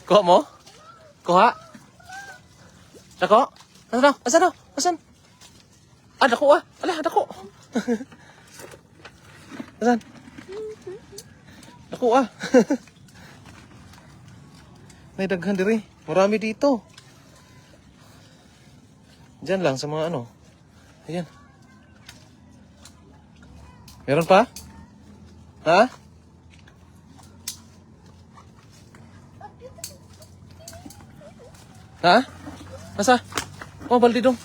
Kuha mo? Kuha? Dako? Asan na? Asan na? Asan? Ah, dako ah. Ala, dako. Asan? Dako ah. May daghan diri. Marami dito. Diyan lang sa mga ano. Ayan. Meron pa? Ha? Ha? Nasa? Oh, balde dong.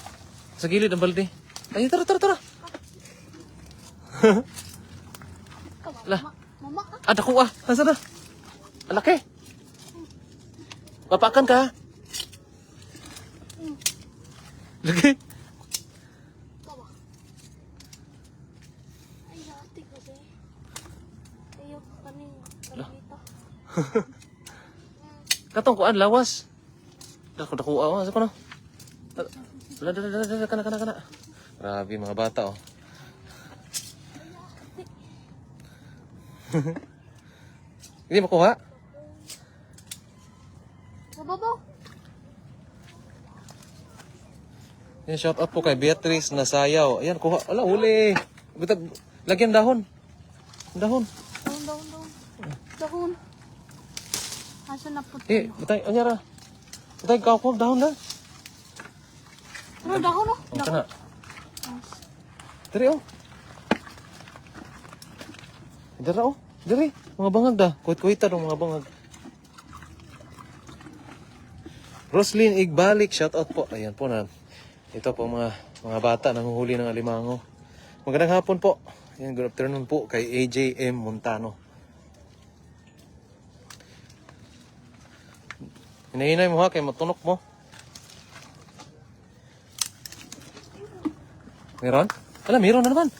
Sa gilid ang balde. Ay, tara, tara, tara. Lah. Mama, Ada ko ah. Nasa na? Alaki. Papakan ka. Lagi. tawa. Ay, hati kasi. Ayaw kaning dito. Katong kuan lawas. Dako ah. Sa kono. Kana. Grabe mga bata oh. Hindi makuha. Mababaw. Yan, shout out po kay Beatrice Nasayaw. Ayan, kuha. Ala, huli. Lagyan dahon. Dahon. Dahon. Asa na po? Batay, anyara. Batay, kawag dahon na. Ano, dahon oh? O, kana. Diri oh. Dira oh. Diri. Mga bangag da. Kuit-kuita dong mga bangag. Roslyn Igbalik, shout out po. Ayan po na. Ito po mga bata nanguhuli ng alimango. Magandang hapon po. Ayan, good afternoon po kay AJM Montano. Hinahinay mo ha, kay matunok mo. Meron? Ala, meron na naman.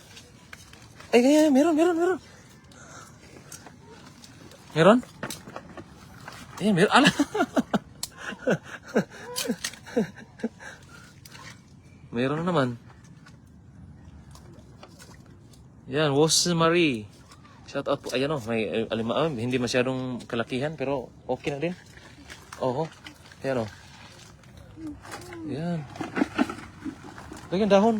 Ay, meron. Meron? Ayan, meron. Ala. Meron na naman. Yan, Rosemary. Shout out po. Ayan o, may hindi masyadong kalakihan pero okay na din. Oo. Ayan o. Ayan. Lagyan dahon.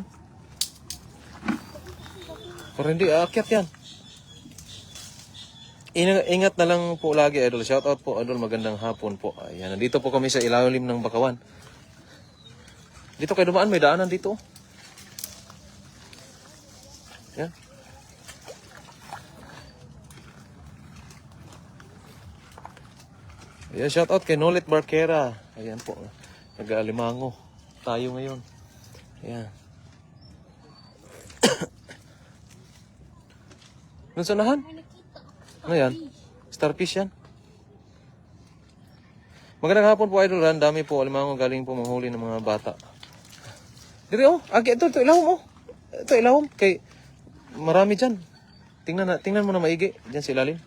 Pero hindi, aakyat yan. Ingat na lang po lagi, Idol. Shout out po, Idol. Magandang hapon po. Ayan, nandito po kami sa ilalim ng Bakawan. Dito kayo dumaan, may daanan dito. Ayan. Ayan, shout out kay Nolet Barquera. Ayan po, nag-alimango tayo ngayon. Ayan. Doon sa unahan? Ano yan? Starfish yan? Magandang hapon po, Idol. Ang dami po alimango galing po manghuli ng mga bata. Diri oh, ito ilahom oh. Ito ilahom kay marami diyan. Tingnan mo na maigi diyan sa ilalim.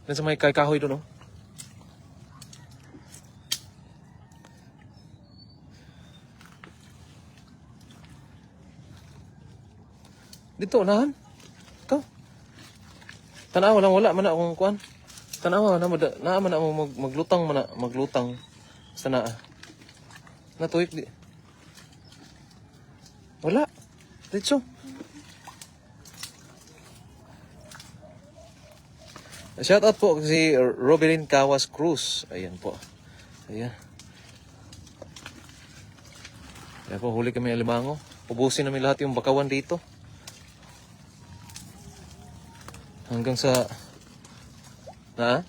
Diyan sa may kahoy doon oh. Dito unahan. Ikaw. Tanaw lang wala man akong kuan. Tanaw na man ako maglutang sa naa. Natuik di. Wala. Dito. Shout out po si Robelin Cawas Cruz. Ayan po. Ayan. Ayan po, huli kami alimango. Ubusin namin lahat yung bakawan dito. Hanggang sa... Na?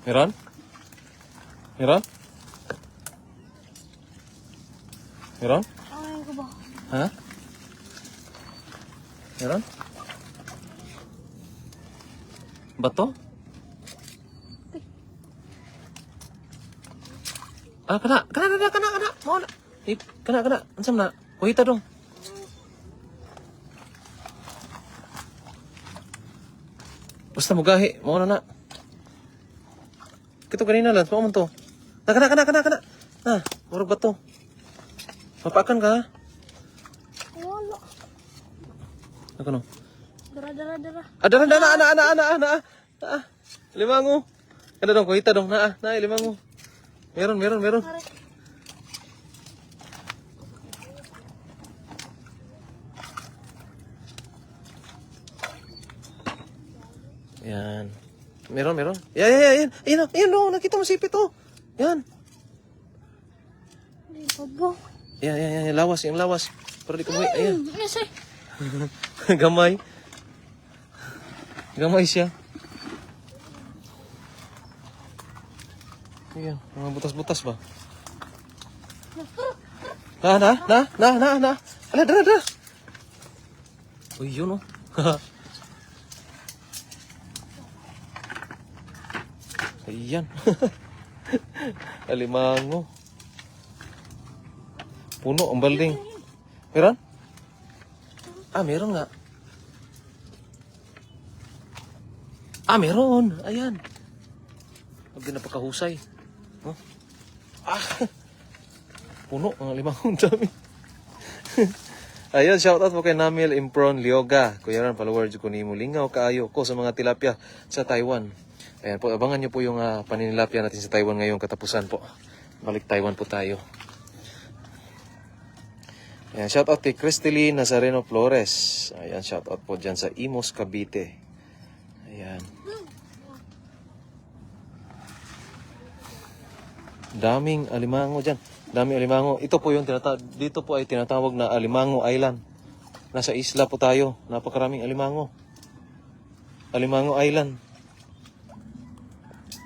Meron? Meron? Meron? Ay, ko ba? Ha? Meron? Bato? Ah, kana. Mau na. Kana. Ansam na. Kuhita dong. Basta mugahi. Mao na. Kito kanina lang. Mao man to. Kana. Na, murag ba to? Mapakan ka ha? Wala. Ako no. Dara. Ana. Limango. Kada dong, kuhita dong. Limango. Meron. Pare. Yan. Meron. Yan. Ayan no, nakita mo sipit oh. Yan. Baba. Yan, yung lawas. Para di ka buhay. Ayan. Ano sir? Gamay. Gamay siya. Ayan, mga butas-butas ba? Na. Ala, dara. Uy, yun oh. Ayan. Alimango. Puno ang balding. Meron? Meron nga. Meron. Ayan. Huwag napakahusay. Huh? Puno ang alimango. Ang dami. Ayun, shoutout po kay Namil Impron Lioga. Kuya Ran, followers ko ni Mulingaw kaayo ko sa mga tilapia sa Taiwan. Ayan po, abangan nyo po yung paninilapia natin sa Taiwan ngayong katapusan po. Balik Taiwan po tayo. Ayan, shoutout kay Cristelyn Nazareno Flores. Ayan, shoutout po dyan sa Imos, Cavite. Ayan. Daming alimango dyan. Daming alimango. Ito po yung dito po ay tinatawag na Alimango Island. Nasa isla po tayo. Napakaraming alimango. Alimango Island.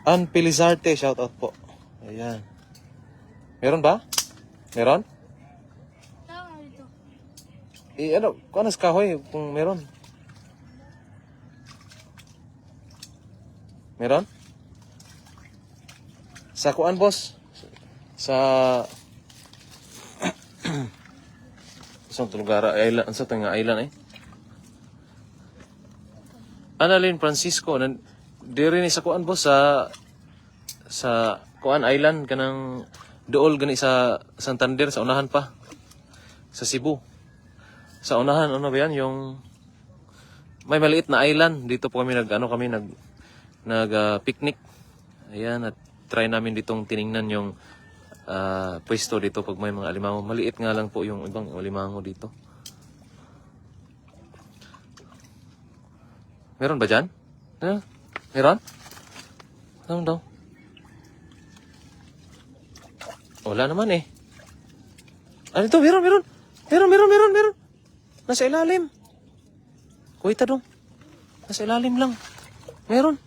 Ann Pilizarte, shoutout po. Ayan. Meron ba? Meron? Tama dito. Kung anas kahoy, kung meron. Meron? Sa kuan, boss? Sa isang lugar, island, sa nga island Annalyn Francisco, diri ni sa kuan, boss, sa kuan island kanang dool gani sa Santander, sa unahan pa. Sa Cebu. Sa unahan, ano ba yan? Yung may maliit na island. Dito po kami picnic. Ayan, at try namin ditong tiningnan yung pwesto dito pag may mga alimango. Maliit nga lang po yung ibang alimango dito. Meron ba dyan? Meron? Ano daw? Wala naman eh. Ano ito? Meron. Nasa ilalim. Kuwita dong. Nasa ilalim lang. Meron.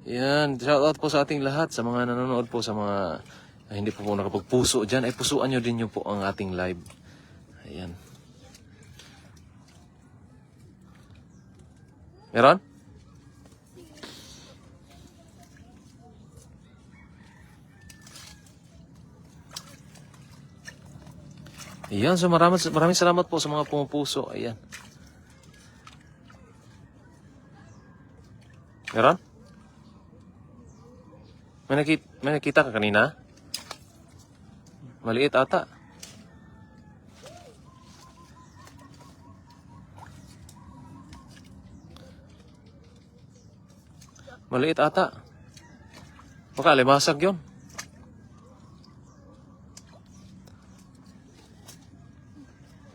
Yan. Shoutout po sa ating lahat. Sa mga nanonood po, sa mga hindi po nakapagpuso dyan. Ay pusuan nyo din nyo po ang ating live. Ayan. Meron? Ayan, so maraming salamat po sa mga pumupuso. Ayan. Meron? May nakita ka kanina? Maliit ata. Maliit ata. Baka limasag yun.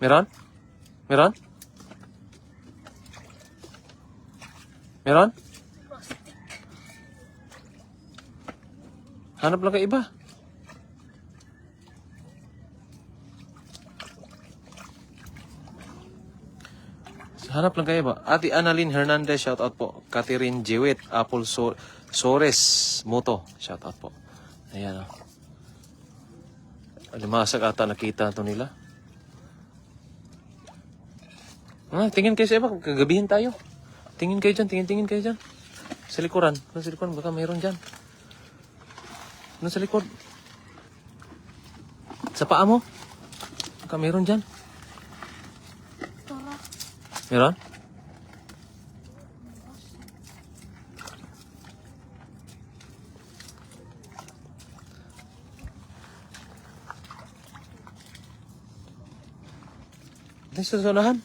Meron? Hanap lang ka iba. Hanap lang kayo ba? Ate Annalyn Hernandez, shoutout po. Catherine Jewett, Apple Sores Moto, shoutout po. Ayan o. Alimasag ata nakita ito nila. Tingin kayo sa iba, kagabihin tayo. Tingin kayo dyan. Sa likuran. Sa likuran, baka mayroon dyan. Sa likod. Sa paa mo. Baka meron dyan. Tara. Meron? Ito sa sunahan.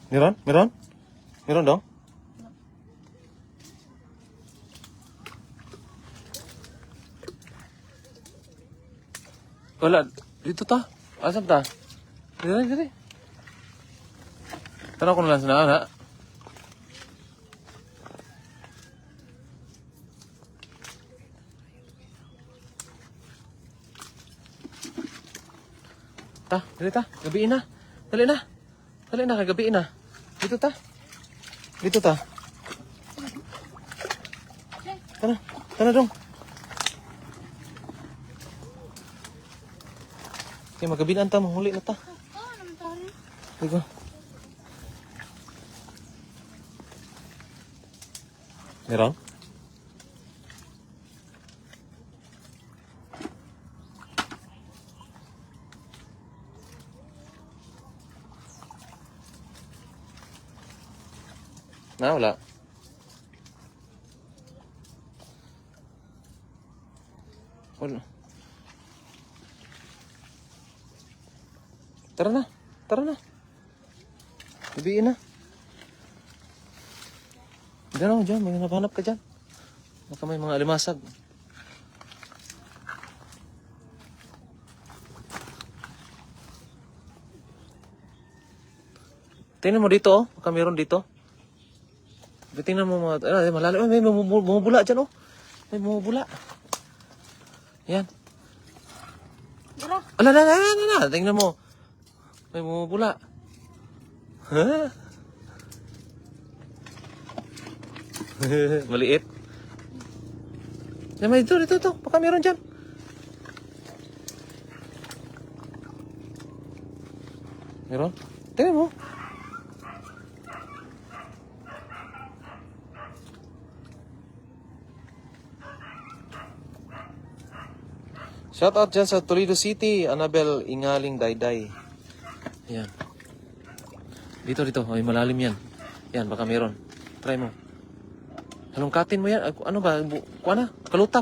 Meron? Meron? Meron dong? Wala. Dito ta. Asap ta. Dito, dito. Tanong ko na lang sa naan, ha? Ta, dali ta. Gabiin na. Dali na. Dali na, kagabiin na. Dito ta. Dito ta. Tara. Tara dong. Okay, magabinan ta. Mahuli na ta. Naman tayo. Digo. Meron? Na, wala. Wala. Tara na. Tara na. Gabiin na. Diyan ako, dyan. May hanap ka dyan. Baka may mga alimasag. Tingnan mo dito, oh. Baka meron dito. Tingnan mo mga... malalim. May bumubula dyan, oh. May bumubula. Yan. Tara. Ala. Tingnan mo. May bumubula. Ha? Maliit. Yan, may dito. Baka meron dyan. Meron? Tingnan mo. Shout out dyan sa Toledo City, Annabel Ingaling Dayday. Yan. Dito. Ay, malalim yan. Yan, baka meron. Try mo. Halongkatin mo yan. Ano ba? Kuha na. Kaluta.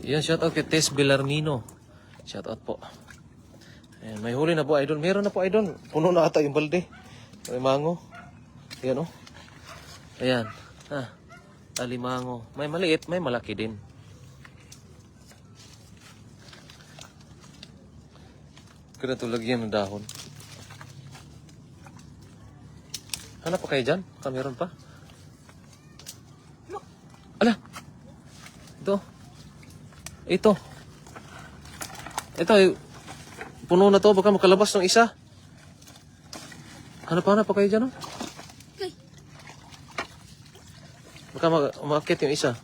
Yan, shout out kay Tess Bellarmino. Shout out po. Ayan, may huli na po, idol. Meron na po, idol. Puno na ata yung balde. Alimango. Ayan, oh. Ayan. Alimango. May maliit, may malaki din. Kaya ito lagyan ng dahon. Hanap pa kayo dyan? Baka meron pa. Ala! Ito. Puno na to, baka makalabas ng isa. Hanap pa kayo dyan, oh. Okay. Baka umakyat yung isa.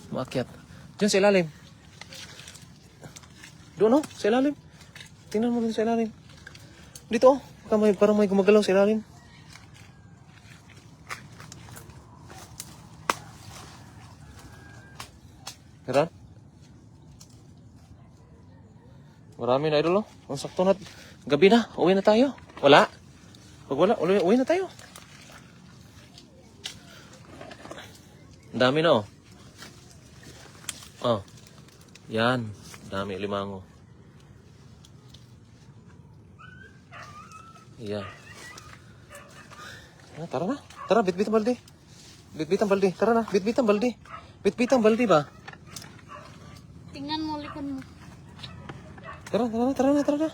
Umakyat. Diyan sa ilalim. Doon, oh, sa ilalim. Tingnan mo dun sa ilalim. Dito, oh. Baka parang may gumagalaw sa ilalim. Meron? Marami na, idol, oh. Ang sakto na. Gabi na. Uwi na tayo. Wala. Pag wala, uwi na tayo. Ang dami na, oh. Oh. Yan. Dami, limango. Yan. Tara na. Tara, bitbit ang balde. Tara na, bitbit ang balde ba? Tingnan mo, likod mo. Tara na.